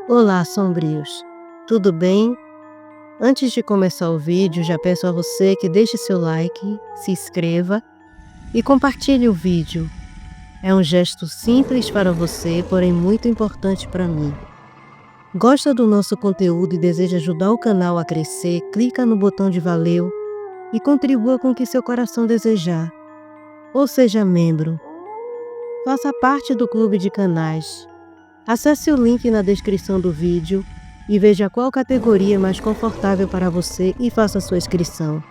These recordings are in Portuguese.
Olá, sombrios! Tudo bem? Antes de começar o vídeo, já peço a você que deixe seu like, se inscreva e compartilhe o vídeo. É um gesto simples para você, porém muito importante para mim. Gosta do nosso conteúdo e deseja ajudar o canal a crescer? Clica no botão de valeu e contribua com o que seu coração desejar. Ou seja membro. Faça parte do clube de canais. Acesse o link na descrição do vídeo e veja qual categoria é mais confortável para você e faça sua inscrição.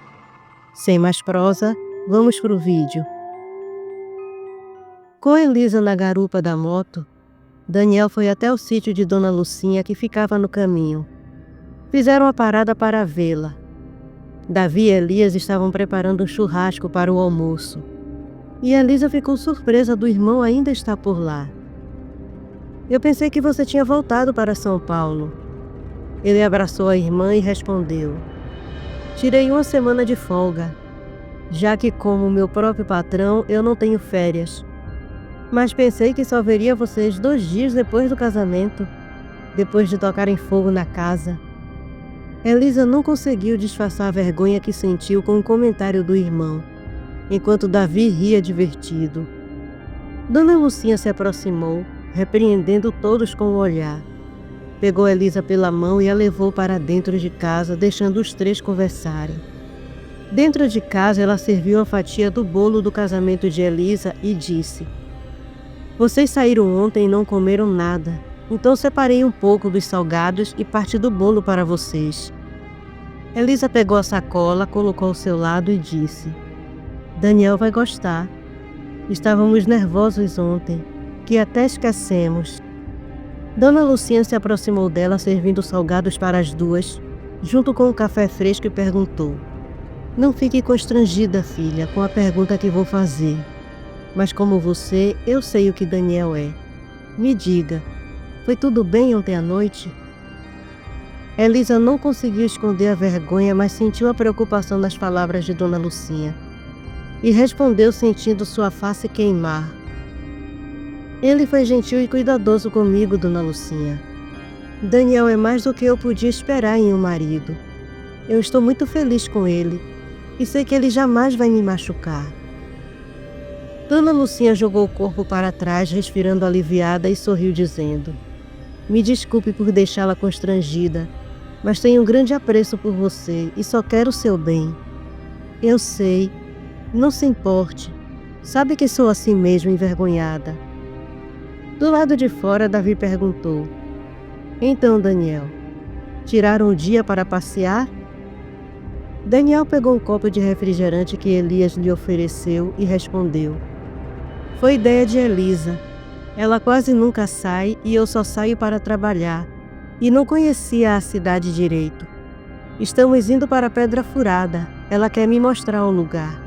Sem mais prosa, vamos para o vídeo. Com Elisa na garupa da moto, Daniel foi até o sítio de Dona Lucinha, que ficava no caminho. Fizeram a parada para vê-la. Davi e Elias estavam preparando um churrasco para o almoço. E Elisa ficou surpresa do irmão ainda estar por lá. Eu pensei que você tinha voltado para São Paulo. Ele abraçou a irmã e respondeu: tirei uma semana de folga, já que, como meu próprio patrão, eu não tenho férias. Mas pensei que só veria vocês 2 dias depois do casamento, depois de tocarem fogo na casa. Elisa não conseguiu disfarçar a vergonha que sentiu com o comentário do irmão, enquanto Davi ria divertido. Dona Lucinha se aproximou, repreendendo todos com o olhar. Pegou Elisa pela mão e a levou para dentro de casa, deixando os 3 conversarem. Dentro de casa, ela serviu a fatia do bolo do casamento de Elisa e disse: vocês saíram ontem e não comeram nada, então separei um pouco dos salgados e parte do bolo para vocês. Elisa pegou a sacola, colocou ao seu lado e disse: Daniel vai gostar. Estávamos nervosos ontem, que até esquecemos. Dona Lucinha se aproximou dela, servindo salgados para as 2, junto com o café fresco, e perguntou: não fique constrangida, filha, com a pergunta que vou fazer. Mas como você, eu sei o que Daniel é. Me diga, foi tudo bem ontem à noite? Elisa não conseguiu esconder a vergonha, mas sentiu a preocupação nas palavras de Dona Lucinha. E respondeu sentindo sua face queimar: ele foi gentil e cuidadoso comigo, Dona Lucinha. Daniel é mais do que eu podia esperar em um marido. Eu estou muito feliz com ele e sei que ele jamais vai me machucar. Dona Lucinha jogou o corpo para trás, respirando aliviada, e sorriu dizendo: me desculpe por deixá-la constrangida, mas tenho um grande apreço por você e só quero o seu bem. Eu sei, não se importe, sabe que sou assim mesmo, envergonhada. Do lado de fora, Davi perguntou: então, Daniel, tiraram o dia para passear? Daniel pegou um copo de refrigerante que Elias lhe ofereceu e respondeu: foi ideia de Elisa. Ela quase nunca sai e eu só saio para trabalhar, e não conhecia a cidade direito. Estamos indo para Pedra Furada, ela quer me mostrar o lugar.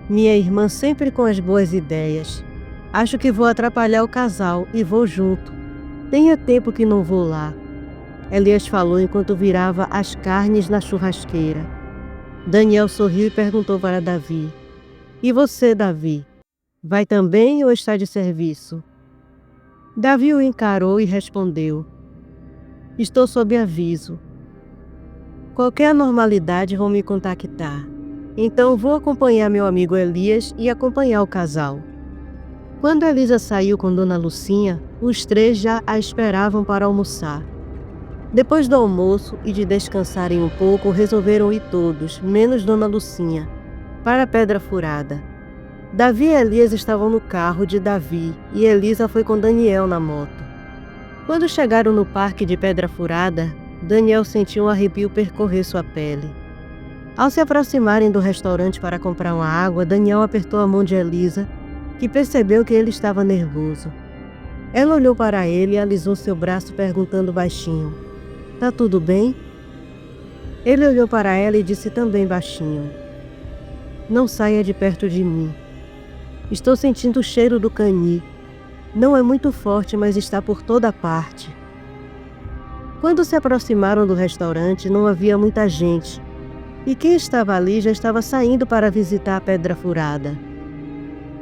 Minha irmã sempre com as boas ideias. Acho que vou atrapalhar o casal e vou junto. Tenha tempo que não vou lá. Elias falou enquanto virava as carnes na churrasqueira. Daniel sorriu e perguntou para Davi: e você, Davi? Vai também ou está de serviço? Davi o encarou e respondeu: estou sob aviso. Qualquer anormalidade vão me contactar. Então vou acompanhar meu amigo Elias e acompanhar o casal. Quando Elisa saiu com Dona Lucinha, os 3 já a esperavam para almoçar. Depois do almoço e de descansarem um pouco, resolveram ir todos, menos Dona Lucinha, para a Pedra Furada. Davi e Elias estavam no carro de Davi e Elisa foi com Daniel na moto. Quando chegaram no parque de Pedra Furada, Daniel sentiu um arrepio percorrer sua pele. Ao se aproximarem do restaurante para comprar uma água, Daniel apertou a mão de Elisa, que percebeu que ele estava nervoso. Ela olhou para ele e alisou seu braço, perguntando baixinho: tá tudo bem? Ele olhou para ela e disse também baixinho: não saia de perto de mim. Estou sentindo o cheiro do cani. Não é muito forte, mas está por toda parte. Quando se aproximaram do restaurante, não havia muita gente, e quem estava ali já estava saindo para visitar a Pedra Furada.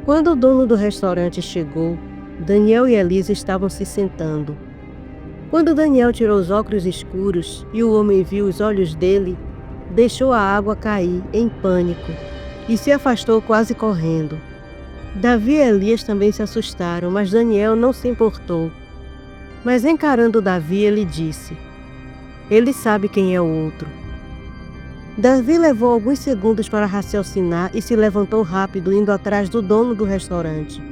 Quando o dono do restaurante chegou, Daniel e Elisa estavam se sentando. Quando Daniel tirou os óculos escuros e o homem viu os olhos dele, deixou a água cair em pânico e se afastou quase correndo. Davi e Elias também se assustaram, mas Daniel não se importou. Mas encarando Davi, ele disse: "Ele sabe quem é o outro." Davi levou alguns segundos para raciocinar e se levantou rápido, indo atrás do dono do restaurante.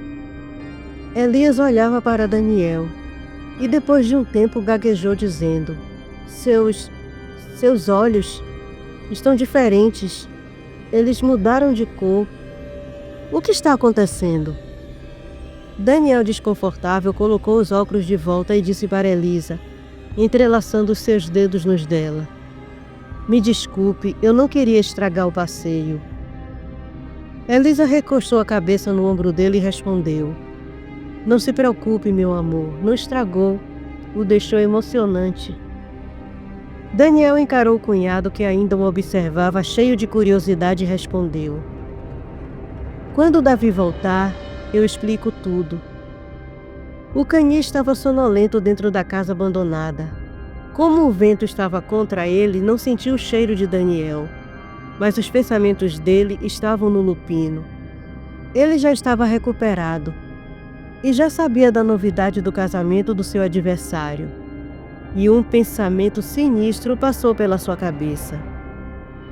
Elias olhava para Daniel e depois de um tempo gaguejou dizendo: Seus olhos estão diferentes. Eles mudaram de cor. O que está acontecendo?" Daniel, desconfortável, colocou os óculos de volta e disse para Elisa, entrelaçando os seus dedos nos dela: "Me desculpe, eu não queria estragar o passeio." Elisa recostou a cabeça no ombro dele e respondeu: "Não se preocupe, meu amor, não estragou. O deixou emocionante." Daniel encarou o cunhado, que ainda o observava cheio de curiosidade, e respondeu: "Quando Davi voltar, eu explico tudo." O canhê estava sonolento dentro da casa abandonada. Como o vento estava contra ele, não sentiu o cheiro de Daniel, mas os pensamentos dele estavam no lupino. Ele já estava recuperado e já sabia da novidade do casamento do seu adversário. E um pensamento sinistro passou pela sua cabeça.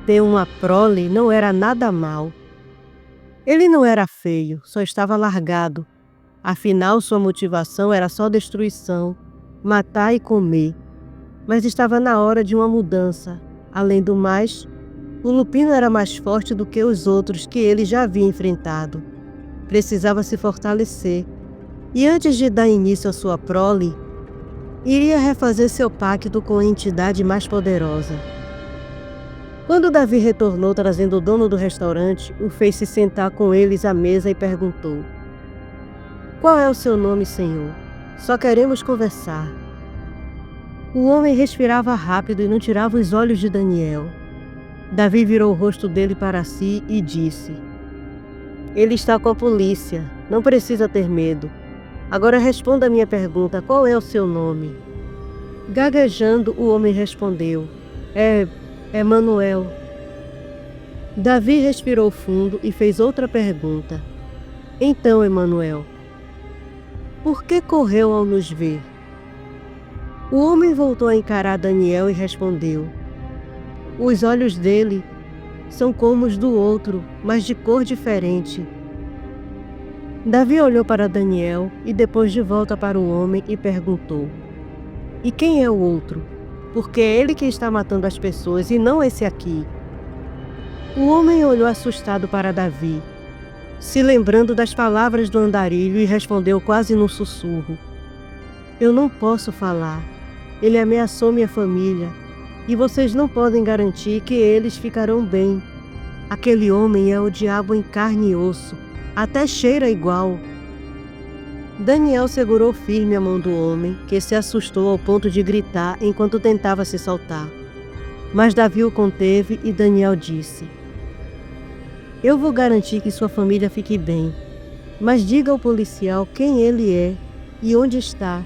Ter uma prole não era nada mal. Ele não era feio, só estava largado. Afinal, sua motivação era só destruição, matar e comer. Mas estava na hora de uma mudança. Além do mais, o lupino era mais forte do que os outros que ele já havia enfrentado. Precisava se fortalecer. E antes de dar início à sua prole, iria refazer seu pacto com a entidade mais poderosa. Quando Davi retornou trazendo o dono do restaurante, o fez se sentar com eles à mesa e perguntou: "Qual é o seu nome, senhor? Só queremos conversar." O homem respirava rápido e não tirava os olhos de Daniel. Davi virou o rosto dele para si e disse: "Ele está com a polícia, não precisa ter medo. Agora responda a minha pergunta, qual é o seu nome?" Gaguejando, o homem respondeu: É Manuel." Davi respirou fundo e fez outra pergunta: "Então, Emanuel, por que correu ao nos ver?" O homem voltou a encarar Daniel e respondeu: "Os olhos dele são como os do outro, mas de cor diferente." Davi olhou para Daniel e depois de volta para o homem e perguntou: "E quem é o outro? Porque é ele que está matando as pessoas e não esse aqui." O homem olhou assustado para Davi, se lembrando das palavras do andarilho, e respondeu quase num sussurro: "Eu não posso falar. Ele ameaçou minha família e vocês não podem garantir que eles ficarão bem. Aquele homem é o diabo em carne e osso, até cheira igual." Daniel segurou firme a mão do homem, que se assustou ao ponto de gritar enquanto tentava se soltar. Mas Davi o conteve e Daniel disse: "Eu vou garantir que sua família fique bem, mas diga ao policial quem ele é e onde está.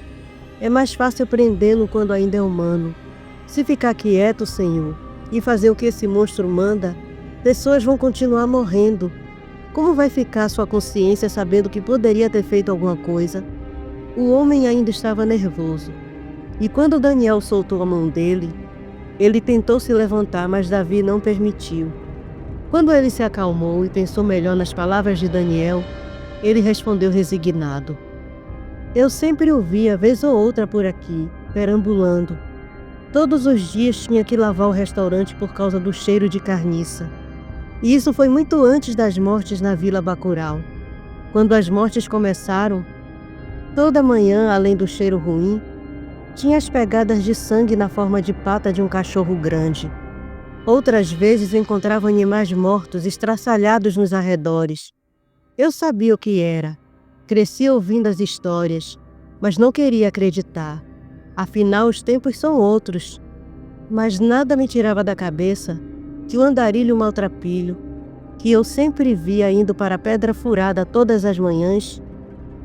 É mais fácil prendê-lo quando ainda é humano. Se ficar quieto, senhor, e fazer o que esse monstro manda, pessoas vão continuar morrendo. Como vai ficar sua consciência sabendo que poderia ter feito alguma coisa?" O homem ainda estava nervoso. E quando Daniel soltou a mão dele, ele tentou se levantar, mas Davi não permitiu. Quando ele se acalmou e pensou melhor nas palavras de Daniel, ele respondeu resignado: "Eu sempre o via vez ou outra por aqui, perambulando. Todos os dias tinha que lavar o restaurante por causa do cheiro de carniça. E isso foi muito antes das mortes na Vila Bacurau. Quando as mortes começaram, toda manhã, além do cheiro ruim, tinha as pegadas de sangue na forma de pata de um cachorro grande. Outras vezes encontrava animais mortos estraçalhados nos arredores. Eu sabia o que era. Cresci ouvindo as histórias, mas não queria acreditar. Afinal, os tempos são outros. Mas nada me tirava da cabeça que o andarilho maltrapilho, que eu sempre via indo para a Pedra Furada todas as manhãs,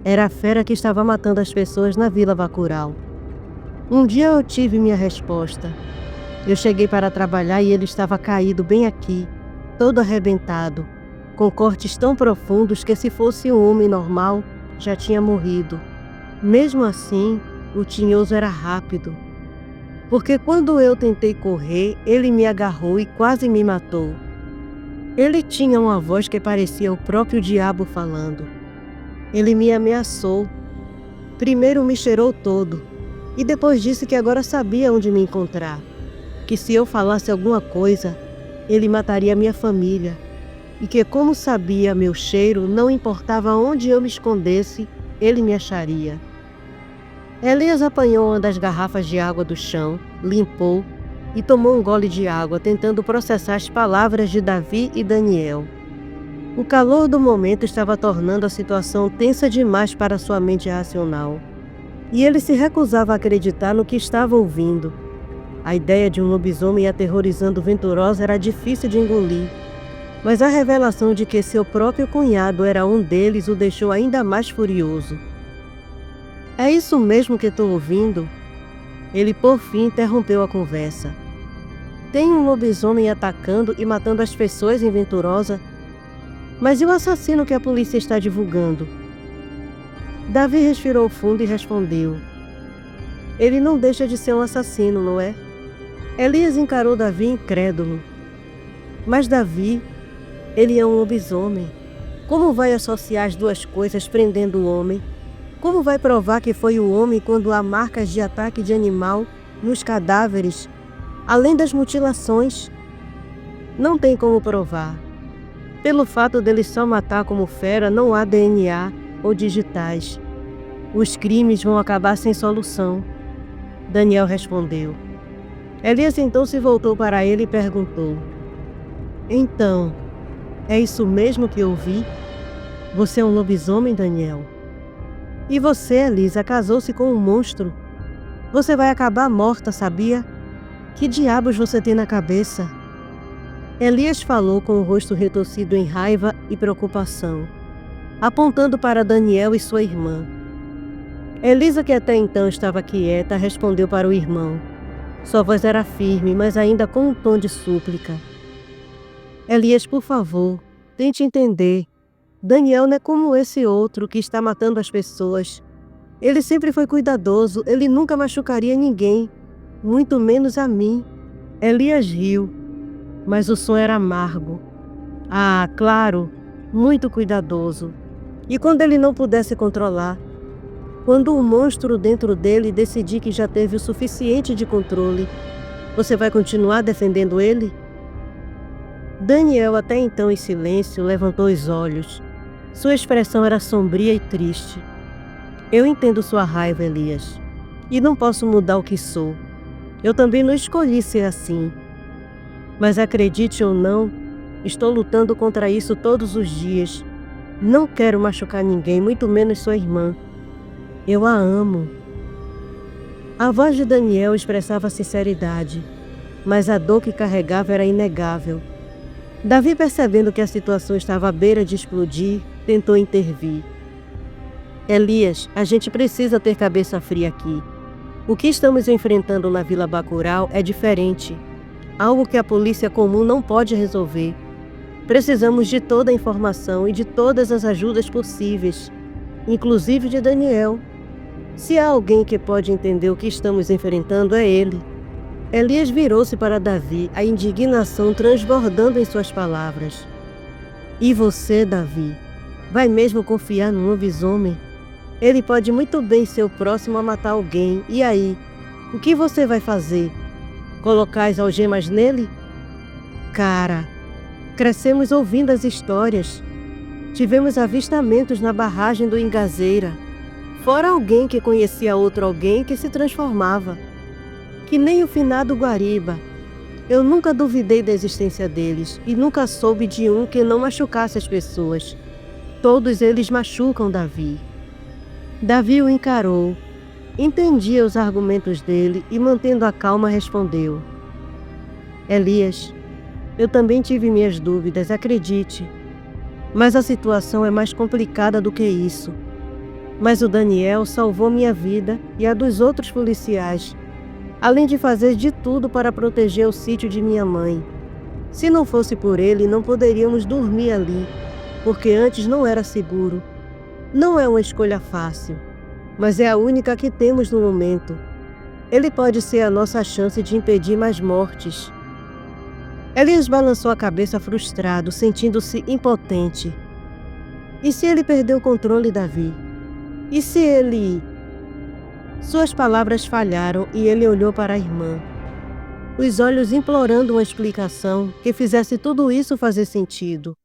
era a fera que estava matando as pessoas na Vila Bacurau. Um dia eu tive minha resposta. Eu cheguei para trabalhar e ele estava caído bem aqui, todo arrebentado, com cortes tão profundos que, se fosse um homem normal, já tinha morrido. Mesmo assim, o tinhoso era rápido, porque quando eu tentei correr, ele me agarrou e quase me matou. Ele tinha uma voz que parecia o próprio diabo falando. Ele me ameaçou. Primeiro me cheirou todo, e depois disse que agora sabia onde me encontrar, que se eu falasse alguma coisa, ele mataria minha família, e que, como sabia meu cheiro, não importava onde eu me escondesse, ele me acharia. Elias apanhou uma das garrafas de água do chão, limpou e tomou um gole de água, tentando processar as palavras de Davi e Daniel. O calor do momento estava tornando a situação tensa demais para sua mente racional, e ele se recusava a acreditar no que estava ouvindo. A ideia de um lobisomem aterrorizando Venturosa era difícil de engolir, mas a revelação de que seu próprio cunhado era um deles o deixou ainda mais furioso. É isso mesmo que estou ouvindo? Ele por fim interrompeu a conversa. Tem um lobisomem atacando e matando as pessoas em Venturosa? Mas e o assassino que a polícia está divulgando? Davi respirou fundo e respondeu. Ele não deixa de ser um assassino, não é? Elias encarou Davi incrédulo. Mas Davi, ele é um lobisomem. Como vai associar as duas coisas prendendo o homem? Como vai provar que foi o homem quando há marcas de ataque de animal nos cadáveres, além das mutilações? Não tem como provar. Pelo fato dele só matar como fera, não há DNA ou digitais. Os crimes vão acabar sem solução. Daniel respondeu. Elias então se voltou para ele e perguntou. Então, é isso mesmo que eu vi? Você é um lobisomem, Daniel? E você, Elisa, casou-se com um monstro. Você vai acabar morta, sabia? Que diabos você tem na cabeça? Elias falou com o rosto retorcido em raiva e preocupação, apontando para Daniel e sua irmã. Elisa, que até então estava quieta, respondeu para o irmão. Sua voz era firme, mas ainda com um tom de súplica. Elias, por favor, tente entender. Daniel não é como esse outro que está matando as pessoas. Ele sempre foi cuidadoso, ele nunca machucaria ninguém, muito menos a mim. Elias riu, mas o som era amargo. Ah, claro, muito cuidadoso. E quando ele não pudesse controlar? Quando o monstro dentro dele decidir que já teve o suficiente de controle, você vai continuar defendendo ele? Daniel, até então em silêncio, levantou os olhos. Sua expressão era sombria e triste. Eu entendo sua raiva, Elias, e não posso mudar o que sou. Eu também não escolhi ser assim. Mas acredite ou não, estou lutando contra isso todos os dias. Não quero machucar ninguém, muito menos sua irmã. Eu a amo. A voz de Daniel expressava sinceridade, mas a dor que carregava era inegável. Davi, percebendo que a situação estava à beira de explodir, tentou intervir. Elias, a gente precisa ter cabeça fria aqui. O que estamos enfrentando na Vila Bacurau é diferente. Algo que a polícia comum não pode resolver. Precisamos de toda a informação e de todas as ajudas possíveis, inclusive de Daniel. Se há alguém que pode entender o que estamos enfrentando, é ele. Elias virou-se para Davi, a indignação transbordando em suas palavras. E você, Davi, vai mesmo confiar num lobisomem? Ele pode muito bem ser o próximo a matar alguém. E aí? O que você vai fazer? Colocar as algemas nele? Cara, crescemos ouvindo as histórias. Tivemos avistamentos na barragem do Ingazeira. Fora alguém que conhecia outro alguém que se transformava. Que nem o finado Guariba. Eu nunca duvidei da existência deles e nunca soube de um que não machucasse as pessoas. Todos eles machucam Davi. Davi o encarou. Entendia os argumentos dele e, mantendo a calma, respondeu: Elias, eu também tive minhas dúvidas, acredite. Mas a situação é mais complicada do que isso. Mas o Daniel salvou minha vida e a dos outros policiais, além de fazer de tudo para proteger o sítio de minha mãe. Se não fosse por ele, não poderíamos dormir ali, porque antes não era seguro. Não é uma escolha fácil, mas é a única que temos no momento. Ele pode ser a nossa chance de impedir mais mortes. Elias balançou a cabeça frustrado, sentindo-se impotente. E se ele perder o controle, Davi? E se ele... Suas palavras falharam e ele olhou para a irmã, os olhos implorando uma explicação que fizesse tudo isso fazer sentido.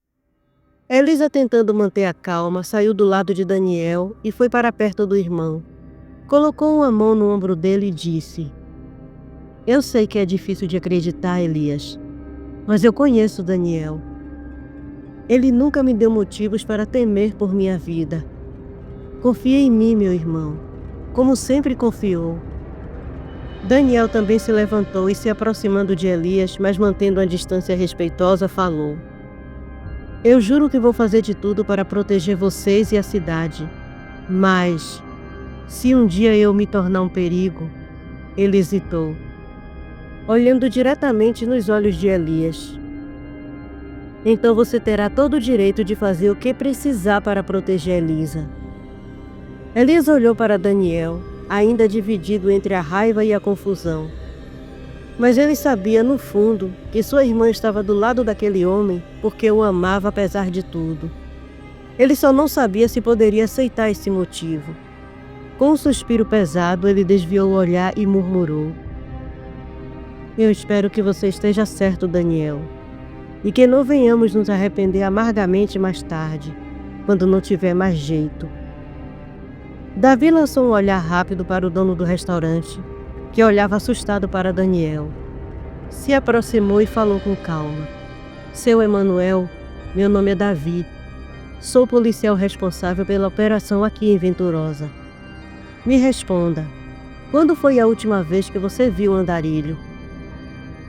Elisa, tentando manter a calma, saiu do lado de Daniel e foi para perto do irmão. Colocou uma mão no ombro dele e disse: Eu sei que é difícil de acreditar, Elias, mas eu conheço Daniel. Ele nunca me deu motivos para temer por minha vida. Confia em mim, meu irmão, como sempre confiou. Daniel também se levantou e, se aproximando de Elias, mas mantendo uma distância respeitosa, falou: Eu juro que vou fazer de tudo para proteger vocês e a cidade. Mas, se um dia eu me tornar um perigo... Ele hesitou, olhando diretamente nos olhos de Elias. Então você terá todo o direito de fazer o que precisar para proteger Elisa. Elias olhou para Daniel, ainda dividido entre a raiva e a confusão. Mas ele sabia, no fundo, que sua irmã estava do lado daquele homem porque o amava apesar de tudo. Ele só não sabia se poderia aceitar esse motivo. Com um suspiro pesado, ele desviou o olhar e murmurou: Eu espero que você esteja certo, Daniel, e que não venhamos nos arrepender amargamente mais tarde, quando não tiver mais jeito. Davi lançou um olhar rápido para o dono do restaurante, que olhava assustado para Daniel. Se aproximou e falou com calma: Seu Emanuel, meu nome é Davi. Sou policial responsável pela operação aqui em Venturosa. Me responda, quando foi a última vez que você viu o andarilho?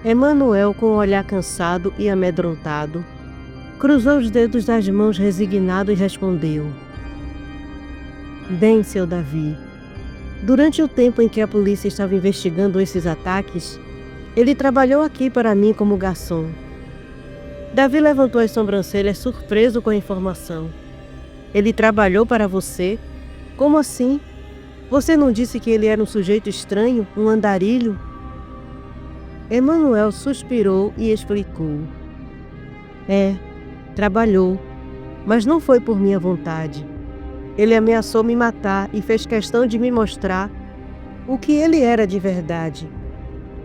Emanuel, com o olhar cansado e amedrontado, cruzou os dedos das mãos resignado e respondeu: Bem, seu Davi, durante o tempo em que a polícia estava investigando esses ataques, ele trabalhou aqui para mim como garçom. Davi levantou as sobrancelhas, surpreso com a informação. Ele trabalhou para você? Como assim? Você não disse que ele era um sujeito estranho, um andarilho? Emanuel suspirou e explicou: Trabalhou, mas não foi por minha vontade. Ele ameaçou me matar e fez questão de me mostrar o que ele era de verdade.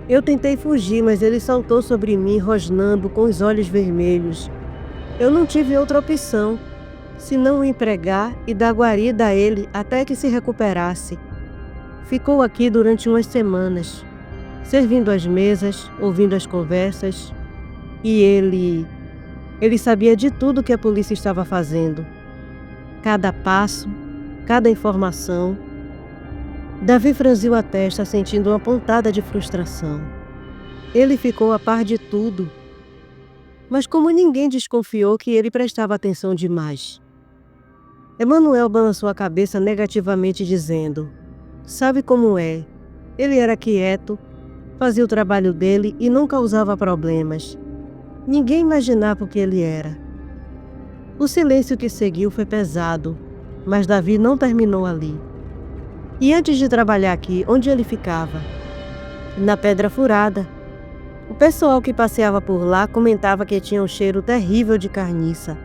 Eu tentei fugir, mas ele saltou sobre mim, rosnando, com os olhos vermelhos. Eu não tive outra opção, senão o empregar e dar guarida a ele até que se recuperasse. Ficou aqui durante umas semanas, servindo as mesas, ouvindo as conversas, e ele sabia de tudo que a polícia estava fazendo. Cada passo, cada informação. Davi franziu a testa, sentindo uma pontada de frustração. Ele ficou a par de tudo, mas como ninguém desconfiou que ele prestava atenção demais. Emanuel balançou a cabeça negativamente, dizendo: Sabe como é? Ele era quieto, fazia o trabalho dele e não causava problemas. Ninguém imaginava o que ele era. O silêncio que seguiu foi pesado, mas Davi não terminou ali. E antes de trabalhar aqui, onde ele ficava? Na Pedra Furada. O pessoal que passeava por lá comentava que tinha um cheiro terrível de carniça,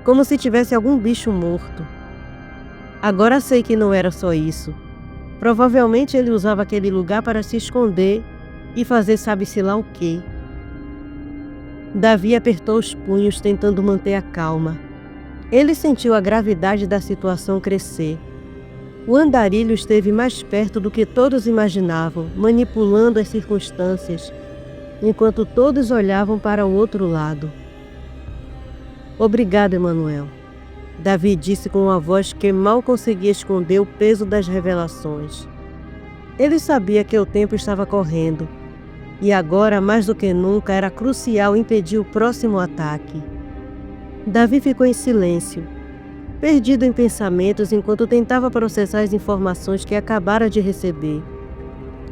como se tivesse algum bicho morto. Agora sei que não era só isso. Provavelmente ele usava aquele lugar para se esconder e fazer sabe-se lá o quê. Davi apertou os punhos, tentando manter a calma. Ele sentiu a gravidade da situação crescer. O andarilho esteve mais perto do que todos imaginavam, manipulando as circunstâncias, enquanto todos olhavam para o outro lado. Obrigado, Emanuel, Davi disse com uma voz que mal conseguia esconder o peso das revelações. Ele sabia que o tempo estava correndo, e agora, mais do que nunca, era crucial impedir o próximo ataque. Davi ficou em silêncio, perdido em pensamentos enquanto tentava processar as informações que acabara de receber.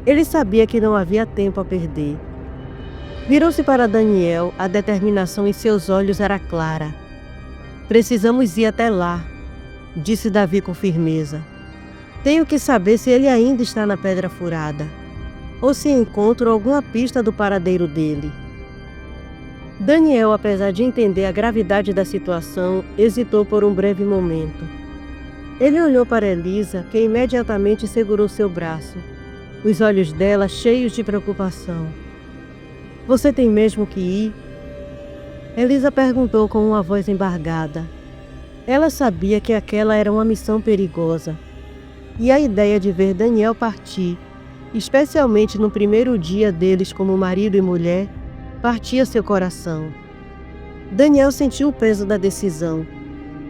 Ele sabia que não havia tempo a perder. Virou-se para Daniel, a determinação em seus olhos era clara. "Precisamos ir até lá", disse Davi com firmeza. "Tenho que saber se ele ainda está na Pedra Furada, ou se encontro alguma pista do paradeiro dele." Daniel, apesar de entender a gravidade da situação, hesitou por um breve momento. Ele olhou para Elisa, que imediatamente segurou seu braço, os olhos dela cheios de preocupação. "Você tem mesmo que ir?" Elisa perguntou com uma voz embargada. Ela sabia que aquela era uma missão perigosa, e a ideia de ver Daniel partir, especialmente no primeiro dia deles como marido e mulher, partia seu coração. Daniel sentiu o peso da decisão.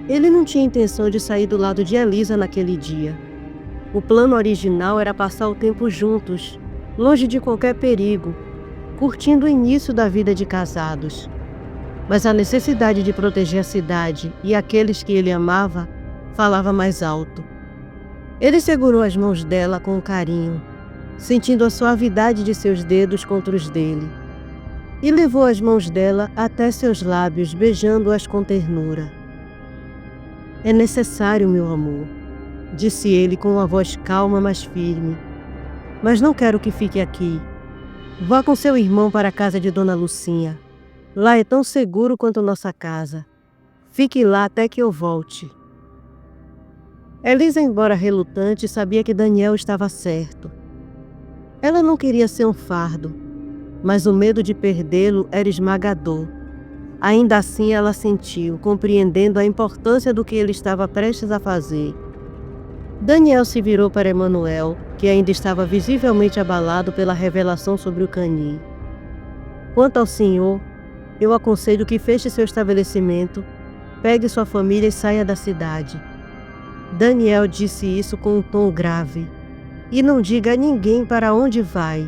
Ele não tinha intenção de sair do lado de Elisa naquele dia. O plano original era passar o tempo juntos, longe de qualquer perigo, curtindo o início da vida de casados. Mas a necessidade de proteger a cidade e aqueles que ele amava falava mais alto. Ele segurou as mãos dela com carinho, sentindo a suavidade de seus dedos contra os dele, e levou as mãos dela até seus lábios, beijando-as com ternura. "É necessário, meu amor", disse ele com uma voz calma, mas firme. "Mas não quero que fique aqui. Vá com seu irmão para a casa de Dona Lucinha. Lá é tão seguro quanto nossa casa. Fique lá até que eu volte." Elisa, embora relutante, sabia que Daniel estava certo. Ela não queria ser um fardo, mas o medo de perdê-lo era esmagador. Ainda assim, ela sentiu, compreendendo a importância do que ele estava prestes a fazer. Daniel se virou para Emanuel, que ainda estava visivelmente abalado pela revelação sobre o cani. "Quanto ao senhor, eu aconselho que feche seu estabelecimento, pegue sua família e saia da cidade." Daniel disse isso com um tom grave. "E não diga a ninguém para onde vai.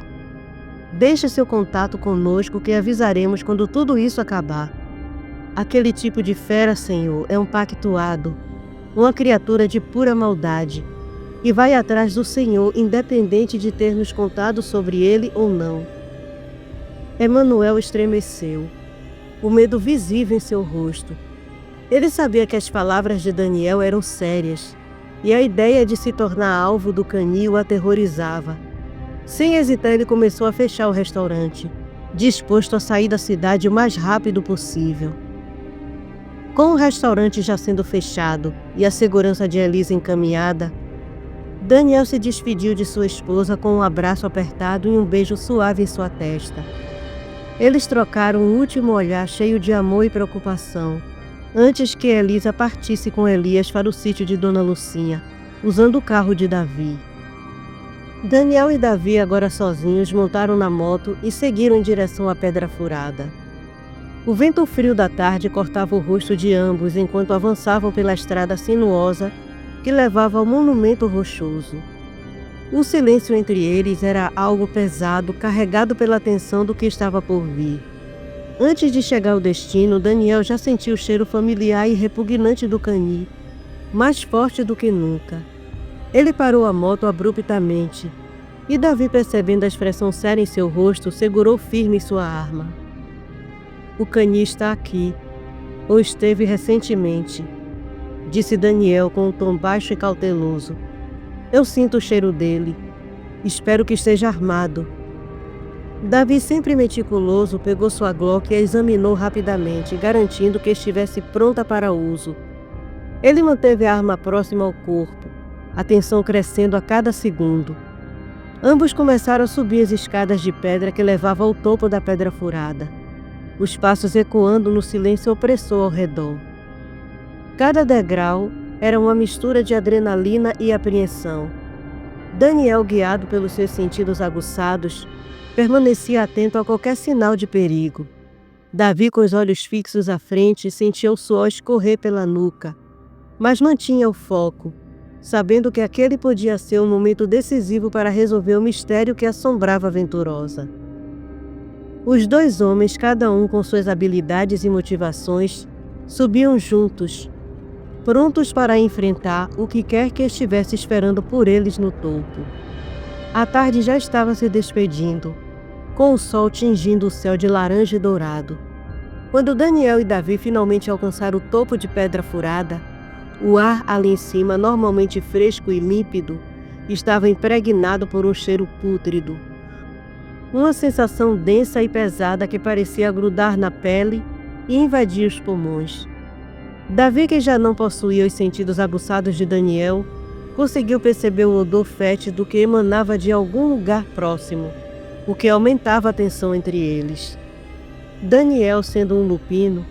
Deixe seu contato conosco que avisaremos quando tudo isso acabar. Aquele tipo de fera, senhor, é um pactuado, uma criatura de pura maldade, e vai atrás do senhor independente de ter nos contado sobre ele ou não." Emanuel estremeceu, o medo visível em seu rosto. Ele sabia que as palavras de Daniel eram sérias, e a ideia de se tornar alvo do cani o aterrorizava. Sem hesitar, ele começou a fechar o restaurante, disposto a sair da cidade o mais rápido possível. Com o restaurante já sendo fechado e a segurança de Elisa encaminhada, Daniel se despediu de sua esposa com um abraço apertado e um beijo suave em sua testa. Eles trocaram um último olhar cheio de amor e preocupação, antes que Elisa partisse com Elias para o sítio de Dona Lucinha, usando o carro de Davi. Daniel e Davi, agora sozinhos, montaram na moto e seguiram em direção à Pedra Furada. O vento frio da tarde cortava o rosto de ambos enquanto avançavam pela estrada sinuosa que levava ao monumento rochoso. O silêncio entre eles era algo pesado, carregado pela tensão do que estava por vir. Antes de chegar ao destino, Daniel já sentiu o cheiro familiar e repugnante do cani, mais forte do que nunca. Ele parou a moto abruptamente, e Davi, percebendo a expressão séria em seu rosto, segurou firme sua arma. "O cani está aqui, ou esteve recentemente", disse Daniel com um tom baixo e cauteloso. "Eu sinto o cheiro dele. Espero que esteja armado." Davi, sempre meticuloso, pegou sua Glock e a examinou rapidamente, garantindo que estivesse pronta para uso. Ele manteve a arma próxima ao corpo, a tensão crescendo a cada segundo. Ambos começaram a subir as escadas de pedra que levavam ao topo da Pedra Furada, os passos ecoando no silêncio opressor ao redor. Cada degrau era uma mistura de adrenalina e apreensão. Daniel, guiado pelos seus sentidos aguçados, permanecia atento a qualquer sinal de perigo. Davi, com os olhos fixos à frente, sentia o suor escorrer pela nuca, mas mantinha o foco, sabendo que aquele podia ser um momento decisivo para resolver o mistério que assombrava Venturosa. Os dois homens, cada um com suas habilidades e motivações, subiam juntos, prontos para enfrentar o que quer que estivesse esperando por eles no topo. A tarde já estava se despedindo, com o sol tingindo o céu de laranja e dourado. Quando Daniel e Davi finalmente alcançaram o topo de Pedra Furada, o ar ali em cima, normalmente fresco e límpido, estava impregnado por um cheiro pútrido. Uma sensação densa e pesada que parecia grudar na pele e invadir os pulmões. Davi, que já não possuía os sentidos aguçados de Daniel, conseguiu perceber o odor fétido que emanava de algum lugar próximo, o que aumentava a tensão entre eles. Daniel, sendo um lupino,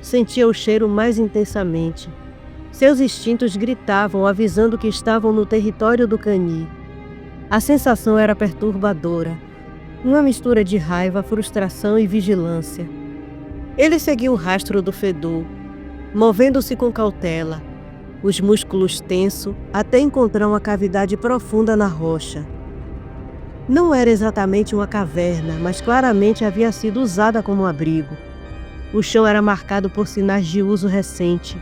sentia o cheiro mais intensamente. Seus instintos gritavam, avisando que estavam no território do cani. A sensação era perturbadora, uma mistura de raiva, frustração e vigilância. Ele seguiu o rastro do fedor, movendo-se com cautela, os músculos tensos, até encontrar uma cavidade profunda na rocha. Não era exatamente uma caverna, mas claramente havia sido usada como abrigo. O chão era marcado por sinais de uso recente,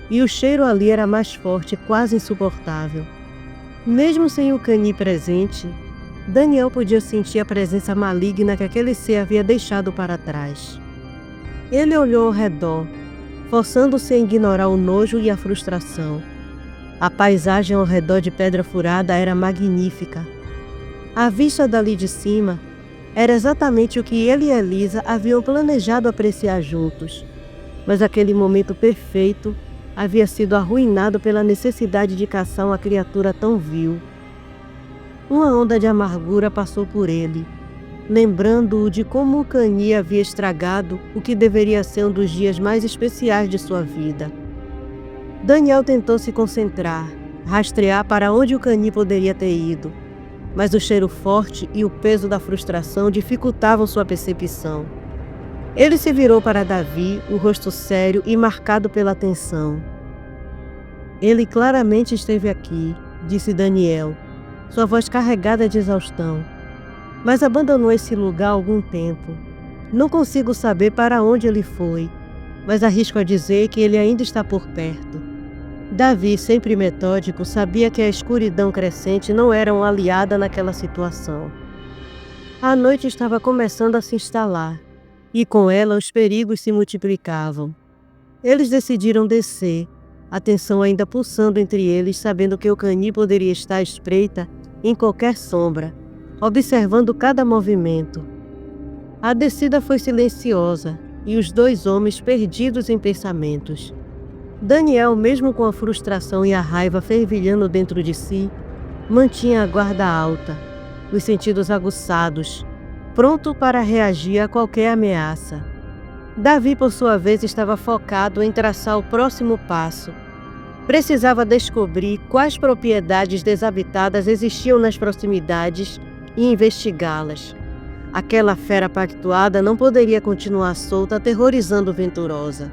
e o cheiro ali era mais forte, quase insuportável. Mesmo sem o cani presente, Daniel podia sentir a presença maligna que aquele ser havia deixado para trás. Ele olhou ao redor, forçando-se a ignorar o nojo e a frustração. A paisagem ao redor de Pedra Furada era magnífica. A vista dali de cima era exatamente o que ele e Elisa haviam planejado apreciar juntos, mas aquele momento perfeito havia sido arruinado pela necessidade de caçar uma criatura tão vil. Uma onda de amargura passou por ele, lembrando-o de como o cani havia estragado o que deveria ser um dos dias mais especiais de sua vida. Daniel tentou se concentrar, rastrear para onde o cani poderia ter ido, mas o cheiro forte e o peso da frustração dificultavam sua percepção. Ele se virou para Davi, o rosto sério e marcado pela tensão. "Ele claramente esteve aqui", disse Daniel, sua voz carregada de exaustão. "Mas abandonou esse lugar há algum tempo. Não consigo saber para onde ele foi, mas arrisco a dizer que ele ainda está por perto." Davi, sempre metódico, sabia que a escuridão crescente não era uma aliada naquela situação. A noite estava começando a se instalar, e com ela os perigos se multiplicavam. Eles decidiram descer, a tensão ainda pulsando entre eles, sabendo que o cani poderia estar à espreita em qualquer sombra, observando cada movimento. A descida foi silenciosa, e os dois homens perdidos em pensamentos. Daniel, mesmo com a frustração e a raiva fervilhando dentro de si, mantinha a guarda alta, os sentidos aguçados, pronto para reagir a qualquer ameaça. Davi, por sua vez, estava focado em traçar o próximo passo. Precisava descobrir quais propriedades desabitadas existiam nas proximidades e investigá-las. Aquela fera pactuada não poderia continuar solta, aterrorizando Venturosa.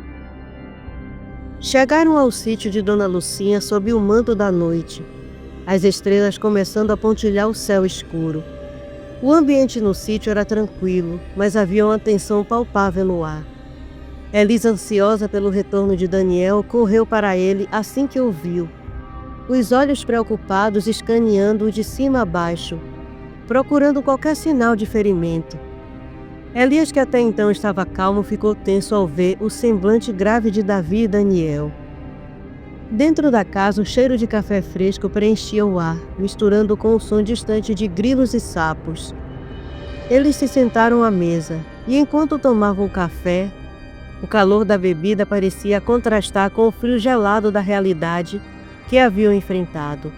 Chegaram ao sítio de Dona Lucinha sob o manto da noite, as estrelas começando a pontilhar o céu escuro. O ambiente no sítio era tranquilo, mas havia uma tensão palpável no ar. Elisa, ansiosa pelo retorno de Daniel, correu para ele assim que o viu, os olhos preocupados escaneando-o de cima a baixo, procurando qualquer sinal de ferimento. Elias, que até então estava calmo, ficou tenso ao ver o semblante grave de Davi e Daniel. Dentro da casa, o cheiro de café fresco preenchia o ar, misturando com o som distante de grilos e sapos. Eles se sentaram à mesa, e enquanto tomavam café, o calor da bebida parecia contrastar com o frio gelado da realidade que haviam enfrentado.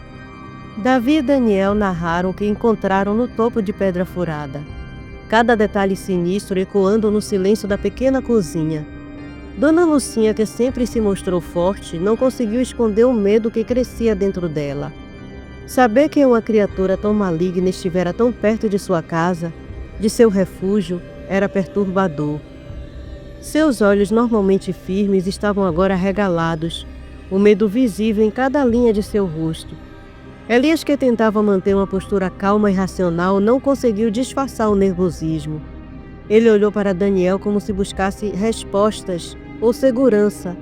Davi e Daniel narraram o que encontraram no topo de Pedra Furada, cada detalhe sinistro ecoando no silêncio da pequena cozinha. Dona Lucinha, que sempre se mostrou forte, não conseguiu esconder o medo que crescia dentro dela. Saber que uma criatura tão maligna estivera tão perto de sua casa, de seu refúgio, era perturbador. Seus olhos, normalmente firmes, estavam agora arregalados, o medo visível em cada linha de seu rosto. Elias, que tentava manter uma postura calma e racional, não conseguiu disfarçar o nervosismo. Ele olhou para Daniel como se buscasse respostas ou segurança,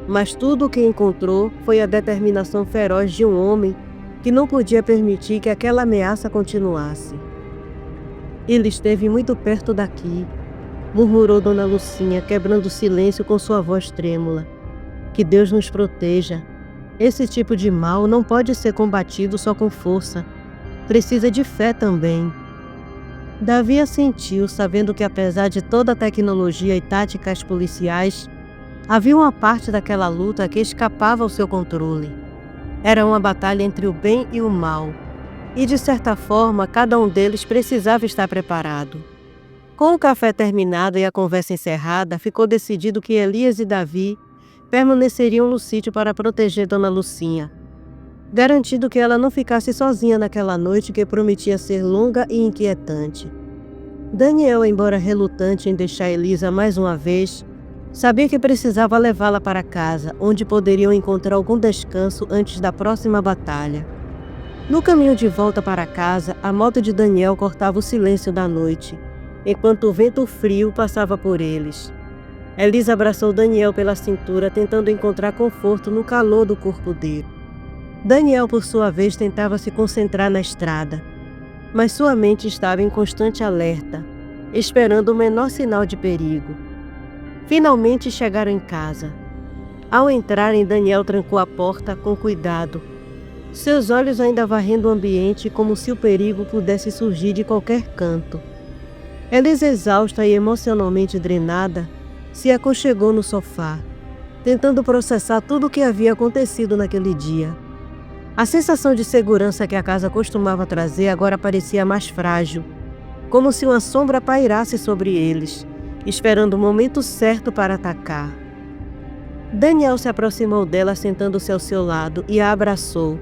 mas tudo o que encontrou foi a determinação feroz de um homem que não podia permitir que aquela ameaça continuasse. Ele esteve muito perto daqui, murmurou Dona Lucinha, quebrando o silêncio com sua voz trêmula. Que Deus nos proteja. Esse tipo de mal não pode ser combatido só com força. Precisa de fé também. Davi assentiu, sabendo que apesar de toda a tecnologia e táticas policiais, havia uma parte daquela luta que escapava ao seu controle. Era uma batalha entre o bem e o mal, e de certa forma cada um deles precisava estar preparado. Com o café terminado e a conversa encerrada, ficou decidido que Elias e Davi permaneceriam no sítio para proteger Dona Lucinha, garantindo que ela não ficasse sozinha naquela noite que prometia ser longa e inquietante. Daniel, embora relutante em deixar Elisa mais uma vez, sabia que precisava levá-la para casa, onde poderiam encontrar algum descanso antes da próxima batalha. No caminho de volta para casa, a moto de Daniel cortava o silêncio da noite, enquanto o vento frio passava por eles. Elisa abraçou Daniel pela cintura, tentando encontrar conforto no calor do corpo dele. Daniel, por sua vez, tentava se concentrar na estrada, mas sua mente estava em constante alerta, esperando o menor sinal de perigo. Finalmente chegaram em casa. Ao entrarem, Daniel trancou a porta com cuidado, seus olhos ainda varrendo o ambiente como se o perigo pudesse surgir de qualquer canto. Elisa, exausta e emocionalmente drenada, se aconchegou no sofá, tentando processar tudo o que havia acontecido naquele dia. A sensação de segurança que a casa costumava trazer agora parecia mais frágil, como se uma sombra pairasse sobre eles, esperando o momento certo para atacar. Daniel se aproximou dela, sentando-se ao seu lado, e a abraçou,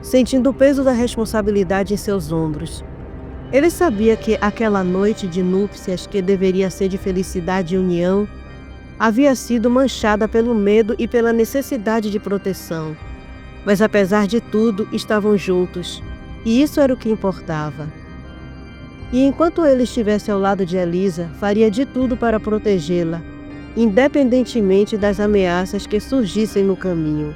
sentindo o peso da responsabilidade em seus ombros. Ele sabia que aquela noite de núpcias, que deveria ser de felicidade e união, havia sido manchada pelo medo e pela necessidade de proteção. Mas apesar de tudo, estavam juntos, e isso era o que importava. E enquanto ele estivesse ao lado de Elisa, faria de tudo para protegê-la, independentemente das ameaças que surgissem no caminho.